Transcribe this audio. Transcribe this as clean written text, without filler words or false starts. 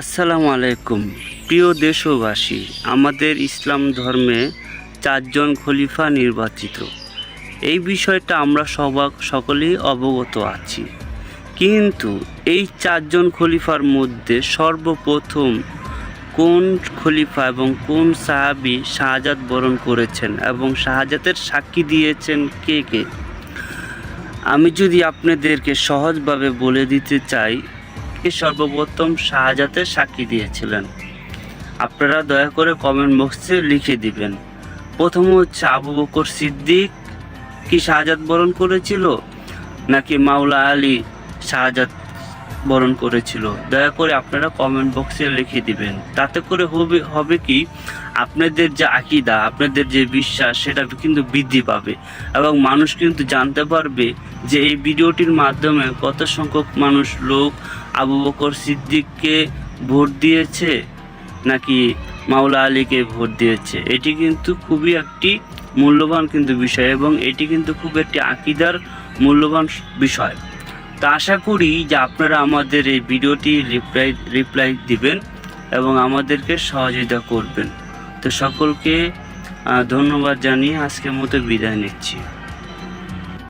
আসসালামু আলাইকুম। প্রিয় দেশবাসী, আমাদের ইসলাম ধর্মে 4 জন খলিফা নির্বাচিত। এই বিষয়টা আমরা সকলেই অবগত আছি। কিন্তু এই 4 জন খলিফার মধ্যে সর্বপ্রথম কোন খলিফা এবং কোন সাহাবী শাহাদাত বরণ করেছেন এবং শাহাদাতের সাক্ষী দিয়েছেন কে কে, আমি যদি আপনাদেরকে সহজভাবে বলে দিতে চাই, সর্বপ্রথম শাহাদাতের সাক্ষী দিয়েছিলেন। আপনারা দয়া করে কমেন্ট বক্সে লিখে দিবেন। প্রথম হচ্ছে আবু বকর সিদ্দিক কি শাহাদাত বরণ করেছিল, নাকি মাওলা আলী শাহাদাত বরণ করেছিল? দয়া করে আপনারা কমেন্ট বক্সে লিখে দিবেন। তাতে করে হবে কি, আপনাদের যে আকীদা, আপনাদের যে বিশ্বাস, সেটা কিন্তু বৃদ্ধি পাবে এবং মানুষ কিন্তু জানতে পারবে যে এই ভিডিওটির মাধ্যমে কত সংখ্যক লোক আবু বকর সিদ্দিককে ভোট দিয়েছে নাকি মাওলা আলীকে ভোট দিয়েছে। এটি কিন্তু খুবই একটি মূল্যবান কিন্তু বিষয় এবং এটি কিন্তু খুব একটি আকীদার মূল্যবান বিষয়। তো আশা করি যে আপনারা আমাদের এই ভিডিওটি রিপ্লাই দিবেন এবং আমাদেরকে সহযোগিতা করবেন। তো সকলকে ধন্যবাদ জানিয়ে আজকের মতো বিদায় নিচ্ছি।